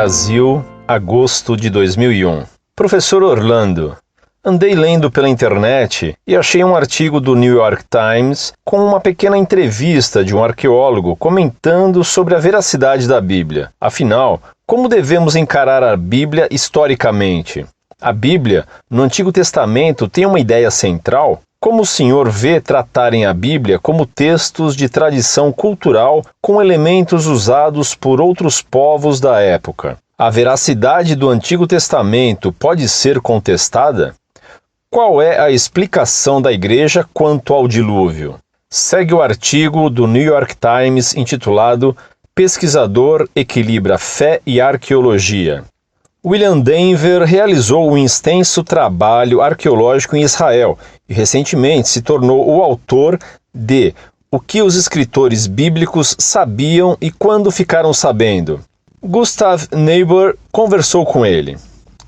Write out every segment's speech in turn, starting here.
Brasil, agosto de 2001. Professor Orlando, andei lendo pela internet e achei um artigo do New York Times com uma pequena entrevista de um arqueólogo comentando sobre a veracidade da Bíblia. Afinal, como devemos encarar a Bíblia historicamente? A Bíblia, no Antigo Testamento, tem uma ideia central? Como o senhor vê tratarem a Bíblia como textos de tradição cultural com elementos usados por outros povos da época? A veracidade do Antigo Testamento pode ser contestada? Qual é a explicação da Igreja quanto ao dilúvio? Segue o artigo do New York Times intitulado Pesquisador equilibra fé e arqueologia. William Denver realizou um extenso trabalho arqueológico em Israel e recentemente se tornou o autor de O que os escritores bíblicos sabiam e quando ficaram sabendo. Gustav Niebuhr conversou com ele.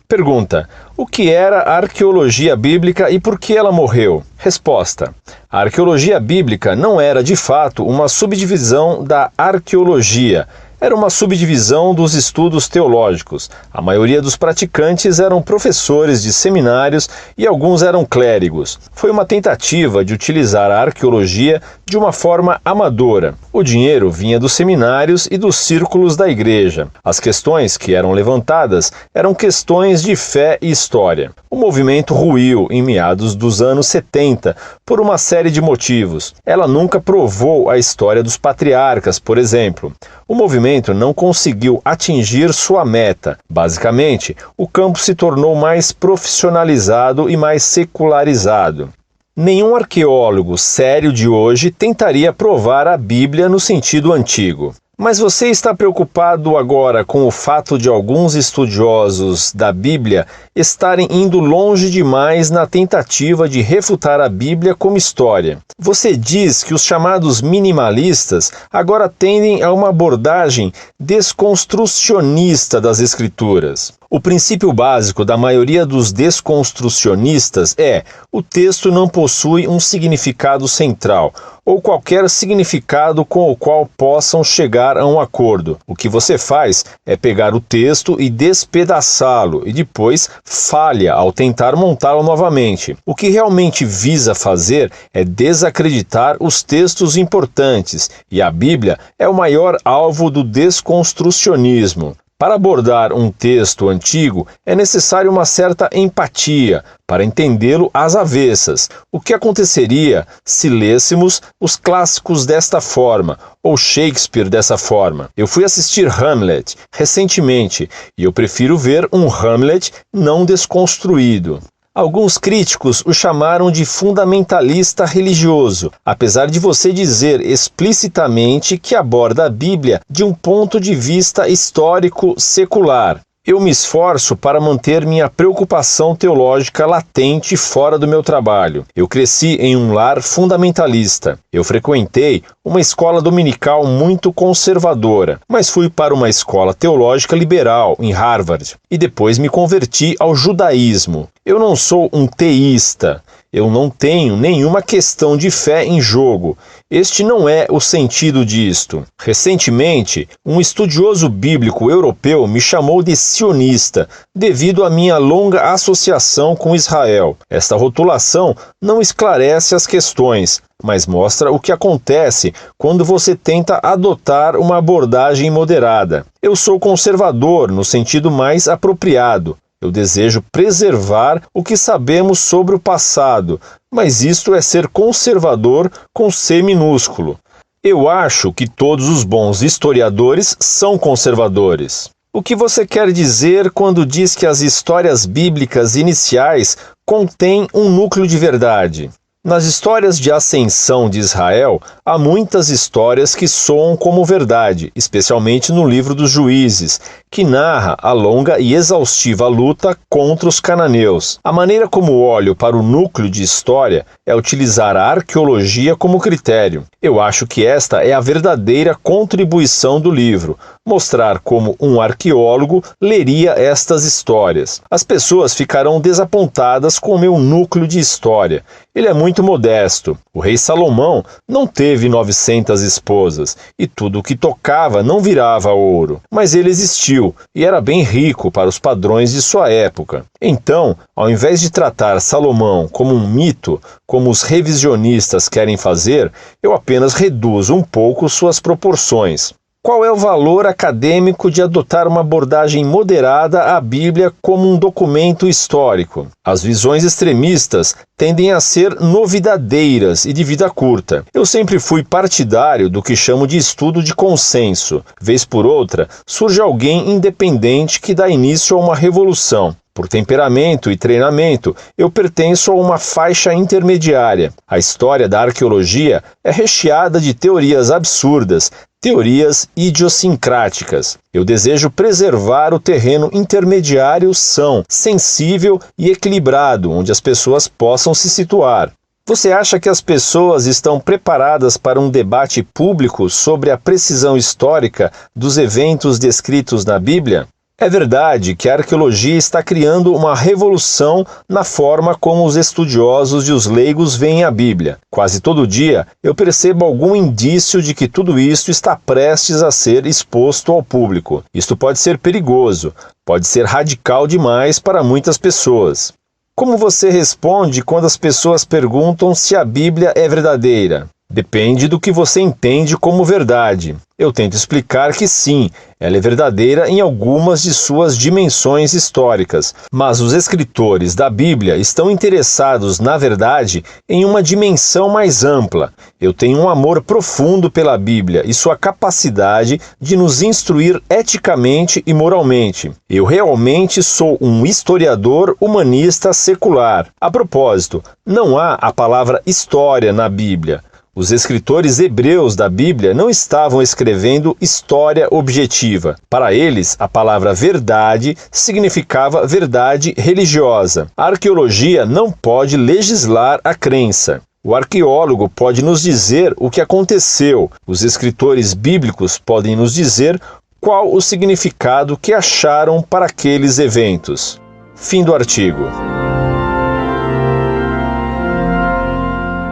Pergunta: o que era a arqueologia bíblica e por que ela morreu? Resposta: a arqueologia bíblica não era de fato uma subdivisão da arqueologia. Era uma subdivisão dos estudos teológicos. A maioria dos praticantes eram professores de seminários e alguns eram clérigos. Foi uma tentativa de utilizar a arqueologia de uma forma amadora. O dinheiro vinha dos seminários e dos círculos da igreja. As questões que eram levantadas eram questões de fé e história. O movimento ruiu em meados dos anos 70 por uma série de motivos. Ela nunca provou a história dos patriarcas, por exemplo. O movimento não conseguiu atingir sua meta. Basicamente, o campo se tornou mais profissionalizado e mais secularizado. Nenhum arqueólogo sério de hoje tentaria provar a Bíblia no sentido antigo. Mas você está preocupado agora com o fato de alguns estudiosos da Bíblia estarem indo longe demais na tentativa de refutar a Bíblia como história. Você diz que os chamados minimalistas agora tendem a uma abordagem desconstrucionista das Escrituras. O princípio básico da maioria dos desconstrucionistas é: o texto não possui um significado central, ou qualquer significado com o qual possam chegar a um acordo. O que você faz é pegar o texto e despedaçá-lo, e depois falha ao tentar montá-lo novamente. O que realmente visa fazer é desacreditar os textos importantes, e a Bíblia é o maior alvo do desconstrucionismo. Para abordar um texto antigo, é necessário uma certa empatia para entendê-lo às avessas. O que aconteceria se lêssemos os clássicos desta forma, ou Shakespeare dessa forma? Eu fui assistir Hamlet recentemente e eu prefiro ver um Hamlet não desconstruído. Alguns críticos o chamaram de fundamentalista religioso, apesar de você dizer explicitamente que aborda a Bíblia de um ponto de vista histórico secular. Eu me esforço para manter minha preocupação teológica latente fora do meu trabalho. Eu cresci em um lar fundamentalista. Eu frequentei uma escola dominical muito conservadora, mas fui para uma escola teológica liberal em Harvard e depois me converti ao judaísmo. Eu não sou um teísta. Eu não tenho nenhuma questão de fé em jogo. Este não é o sentido disto. Recentemente, um estudioso bíblico europeu me chamou de sionista, devido à minha longa associação com Israel. Esta rotulação não esclarece as questões, mas mostra o que acontece quando você tenta adotar uma abordagem moderada. Eu sou conservador no sentido mais apropriado. Eu desejo preservar o que sabemos sobre o passado, mas isto é ser conservador com C minúsculo. Eu acho que todos os bons historiadores são conservadores. O que você quer dizer quando diz que as histórias bíblicas iniciais contêm um núcleo de verdade? Nas histórias de ascensão de Israel, há muitas histórias que soam como verdade, especialmente no livro dos Juízes, que narra a longa e exaustiva luta contra os cananeus. A maneira como olho para o núcleo de história é utilizar a arqueologia como critério. Eu acho que esta é a verdadeira contribuição do livro. mostrar como um arqueólogo leria estas histórias. As pessoas ficarão desapontadas com o meu núcleo de história. Ele é muito modesto. O rei Salomão não teve 900 esposas e tudo o que tocava não virava ouro. Mas ele existiu e era bem rico para os padrões de sua época. Então, ao invés de tratar Salomão como um mito, como os revisionistas querem fazer, eu apenas reduzo um pouco suas proporções. Qual é o valor acadêmico de adotar uma abordagem moderada à Bíblia como um documento histórico? As visões extremistas tendem a ser novidadeiras e de vida curta. Eu sempre fui partidário do que chamo de estudo de consenso. Vez por outra, surge alguém independente que dá início a uma revolução. Por temperamento e treinamento, eu pertenço a uma faixa intermediária. A história da arqueologia é recheada de teorias absurdas, teorias idiosincráticas. Eu desejo preservar o terreno intermediário são, sensível e equilibrado, onde as pessoas possam se situar. Você acha que as pessoas estão preparadas para um debate público sobre a precisão histórica dos eventos descritos na Bíblia? É verdade que a arqueologia está criando uma revolução na forma como os estudiosos e os leigos veem a Bíblia. Quase todo dia eu percebo algum indício de que tudo isso está prestes a ser exposto ao público. Isto pode ser perigoso, pode ser radical demais para muitas pessoas. Como você responde quando as pessoas perguntam se a Bíblia é verdadeira? Depende do que você entende como verdade. Eu tento explicar que sim, ela é verdadeira em algumas de suas dimensões históricas, mas os escritores da Bíblia estão interessados, na verdade, em uma dimensão mais ampla. Eu tenho um amor profundo pela Bíblia e sua capacidade de nos instruir eticamente e moralmente. Eu realmente sou um historiador humanista secular. A propósito, não há a palavra história na Bíblia. Os escritores hebreus da Bíblia não estavam escrevendo história objetiva. Para eles, a palavra verdade significava verdade religiosa. A arqueologia não pode legislar a crença. O arqueólogo pode nos dizer o que aconteceu. Os escritores bíblicos podem nos dizer qual o significado que acharam para aqueles eventos. Fim do artigo.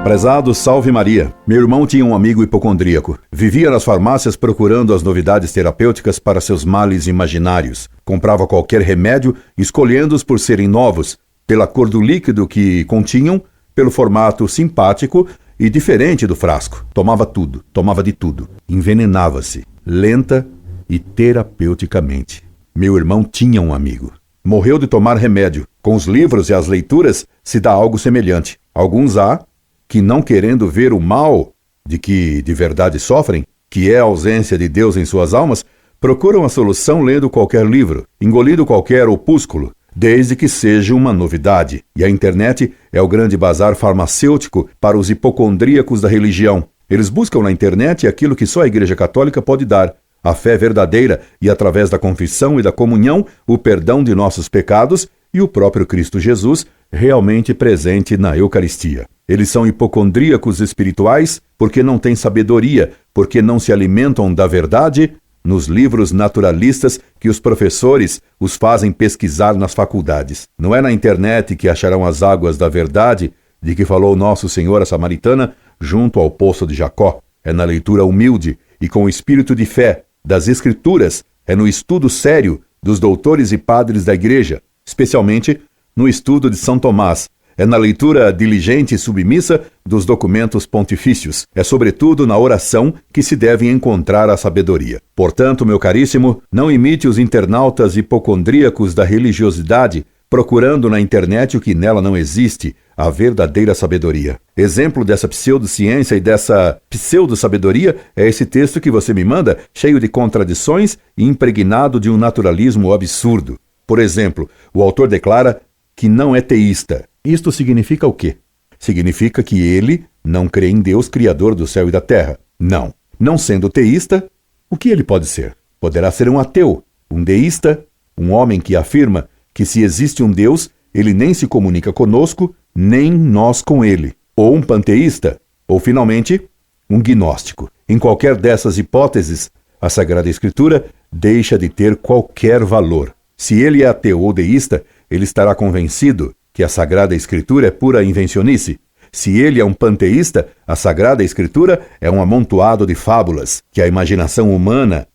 Prezado Salve Maria, meu irmão tinha um amigo hipocondríaco. Vivia nas farmácias procurando as novidades terapêuticas para seus males imaginários. Comprava qualquer remédio, escolhendo-os por serem novos, pela cor do líquido que continham, pelo formato simpático e diferente do frasco. Tomava tudo, tomava de tudo. Envenenava-se, lenta e terapeuticamente. Meu irmão tinha um amigo. Morreu de tomar remédio. Com os livros e as leituras se dá algo semelhante. Alguns há que, não querendo ver o mal de que de verdade sofrem, que é a ausência de Deus em suas almas, procuram a solução lendo qualquer livro, engolindo qualquer opúsculo, desde que seja uma novidade. E a internet é o grande bazar farmacêutico para os hipocondríacos da religião. Eles buscam na internet aquilo que só a Igreja Católica pode dar, a fé verdadeira e, através da confissão e da comunhão, o perdão de nossos pecados e o próprio Cristo Jesus realmente presente na Eucaristia. Eles são hipocondríacos espirituais porque não têm sabedoria, porque não se alimentam da verdade nos livros naturalistas que os professores os fazem pesquisar nas faculdades. Não é na internet que acharão as águas da verdade de que falou Nosso Senhor a Samaritana junto ao poço de Jacó. É na leitura humilde e com o espírito de fé das Escrituras, é no estudo sério dos doutores e padres da Igreja, especialmente no estudo de São Tomás. É na leitura diligente e submissa dos documentos pontifícios. É sobretudo na oração que se deve encontrar a sabedoria. Portanto, meu caríssimo, não imite os internautas hipocondríacos da religiosidade, procurando na internet o que nela não existe, a verdadeira sabedoria. Exemplo dessa pseudociência e dessa pseudo-sabedoria é esse texto que você me manda, cheio de contradições e impregnado de um naturalismo absurdo. Por exemplo, o autor declara que não é teísta. Isto significa o quê? Significa que ele não crê em Deus, Criador do céu e da terra. Não. Não sendo teísta, o que ele pode ser? Poderá ser um ateu, um deísta, um homem que afirma que se existe um Deus, ele nem se comunica conosco, nem nós com ele. Ou um panteísta, ou finalmente, um gnóstico. Em qualquer dessas hipóteses, a Sagrada Escritura deixa de ter qualquer valor. Se ele é ateu ou deísta, ele estará convencido que a Sagrada Escritura é pura invencionice. Se ele é um panteísta, a Sagrada Escritura é um amontoado de fábulas que a imaginação humana,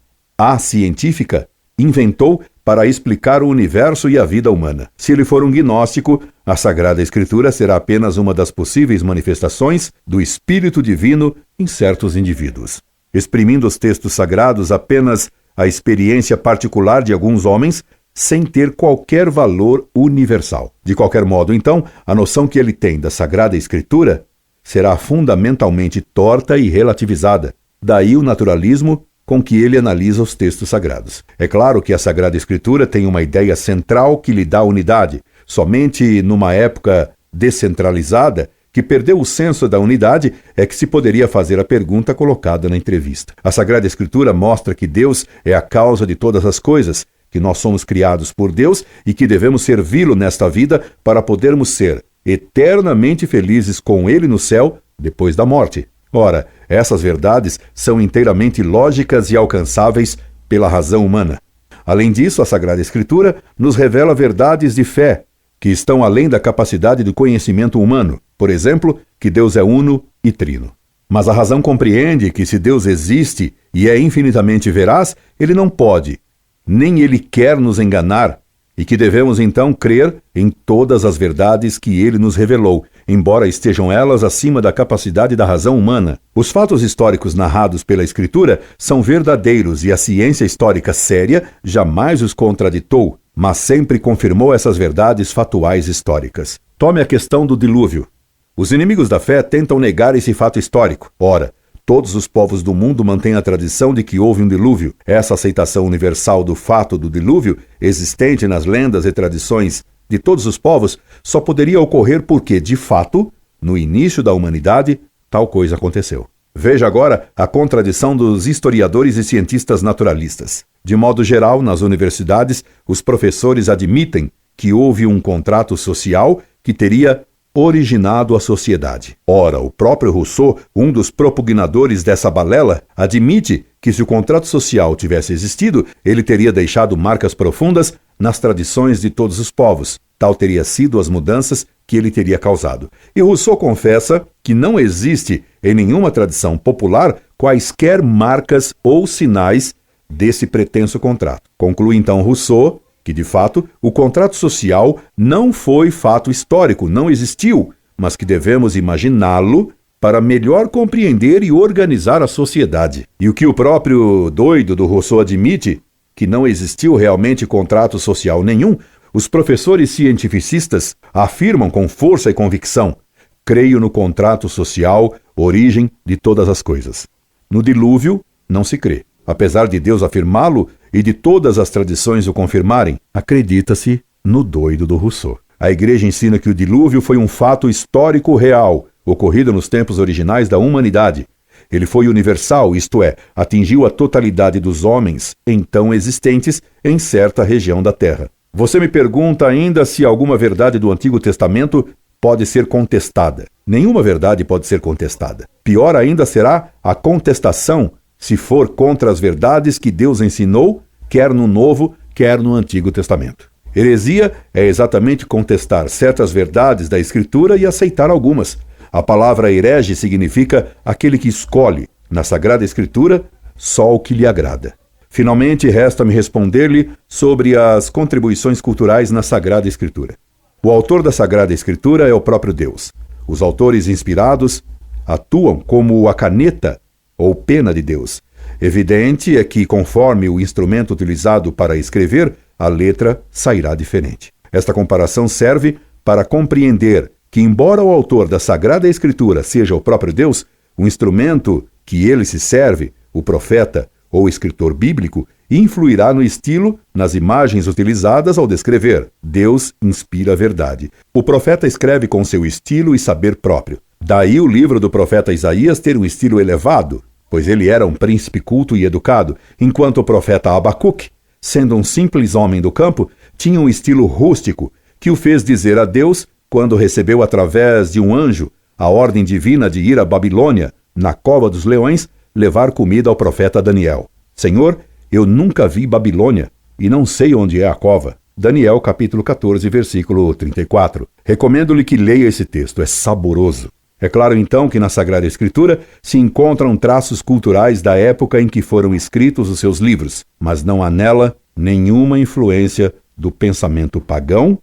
científica, inventou para explicar o universo e a vida humana. Se ele for um gnóstico, a Sagrada Escritura será apenas uma das possíveis manifestações do Espírito Divino em certos indivíduos. Exprimindo os textos sagrados apenas a experiência particular de alguns homens, sem ter qualquer valor universal. De qualquer modo, então, a noção que ele tem da Sagrada Escritura será fundamentalmente torta e relativizada. Daí o naturalismo com que ele analisa os textos sagrados. É claro que a Sagrada Escritura tem uma ideia central que lhe dá unidade. Somente numa época descentralizada, que perdeu o senso da unidade, é que se poderia fazer a pergunta colocada na entrevista. A Sagrada Escritura mostra que Deus é a causa de todas as coisas, que nós somos criados por Deus e que devemos servi-lo nesta vida para podermos ser eternamente felizes com Ele no céu depois da morte. Ora, essas verdades são inteiramente lógicas e alcançáveis pela razão humana. Além disso, a Sagrada Escritura nos revela verdades de fé que estão além da capacidade do conhecimento humano. Por exemplo, que Deus é uno e trino. Mas a razão compreende que se Deus existe e é infinitamente veraz, Ele não pode, nem Ele quer nos enganar, e que devemos então crer em todas as verdades que Ele nos revelou, embora estejam elas acima da capacidade da razão humana. Os fatos históricos narrados pela Escritura são verdadeiros e a ciência histórica séria jamais os contraditou, mas sempre confirmou essas verdades fatuais históricas. Tome a questão do dilúvio. Os inimigos da fé tentam negar esse fato histórico. Ora, todos os povos do mundo mantêm a tradição de que houve um dilúvio. Essa aceitação universal do fato do dilúvio, existente nas lendas e tradições de todos os povos, só poderia ocorrer porque, de fato, no início da humanidade, tal coisa aconteceu. Veja agora a contradição dos historiadores e cientistas naturalistas. De modo geral, nas universidades, os professores admitem que houve um contrato social que teria originado a sociedade. Ora, o próprio Rousseau, um dos propugnadores dessa balela, admite que se o contrato social tivesse existido, ele teria deixado marcas profundas nas tradições de todos os povos. Tal teria sido as mudanças que ele teria causado. E Rousseau confessa que não existe em nenhuma tradição popular quaisquer marcas ou sinais desse pretenso contrato. Conclui então Rousseau que, de fato, o contrato social não foi fato histórico, não existiu, mas que devemos imaginá-lo para melhor compreender e organizar a sociedade. E o que o próprio doido do Rousseau admite, que não existiu realmente contrato social nenhum, os professores cientificistas afirmam com força e convicção: creio no contrato social, origem de todas as coisas. No dilúvio, não se crê. Apesar de Deus afirmá-lo e de todas as tradições o confirmarem, acredita-se no doido do Rousseau. A Igreja ensina que o dilúvio foi um fato histórico real, ocorrido nos tempos originais da humanidade. Ele foi universal, isto é, atingiu a totalidade dos homens então existentes em certa região da Terra. Você me pergunta ainda se alguma verdade do Antigo Testamento pode ser contestada. Nenhuma verdade pode ser contestada. Pior ainda será a contestação se for contra as verdades que Deus ensinou, quer no Novo, quer no Antigo Testamento. Heresia é exatamente contestar certas verdades da Escritura e aceitar algumas. A palavra herege significa aquele que escolhe, na Sagrada Escritura, só o que lhe agrada. Finalmente, resta-me responder-lhe sobre as contribuições culturais na Sagrada Escritura. O autor da Sagrada Escritura é o próprio Deus. Os autores inspirados atuam como a caneta ou pena de Deus. Evidente é que, conforme o instrumento utilizado para escrever, a letra sairá diferente. Esta comparação serve para compreender que, embora o autor da Sagrada Escritura seja o próprio Deus, o instrumento que ele se serve, o profeta ou escritor bíblico, influirá no estilo, nas imagens utilizadas ao descrever. Deus inspira a verdade. O profeta escreve com seu estilo e saber próprio. Daí o livro do profeta Isaías ter um estilo elevado, pois ele era um príncipe culto e educado, enquanto o profeta Abacuque, sendo um simples homem do campo, tinha um estilo rústico, que o fez dizer a Deus, quando recebeu através de um anjo a ordem divina de ir à Babilônia, na cova dos leões, levar comida ao profeta Daniel. Senhor, eu nunca vi Babilônia e não sei onde é a cova. Daniel capítulo 14, versículo 34. Recomendo-lhe que leia esse texto, é saboroso. É claro então que na Sagrada Escritura se encontram traços culturais da época em que foram escritos os seus livros, mas não há nela nenhuma influência do pensamento pagão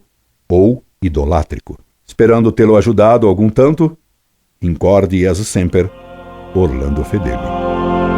ou idolátrico. Esperando tê-lo ajudado algum tanto, incorde Jesus Semper, Orlando Fedeli.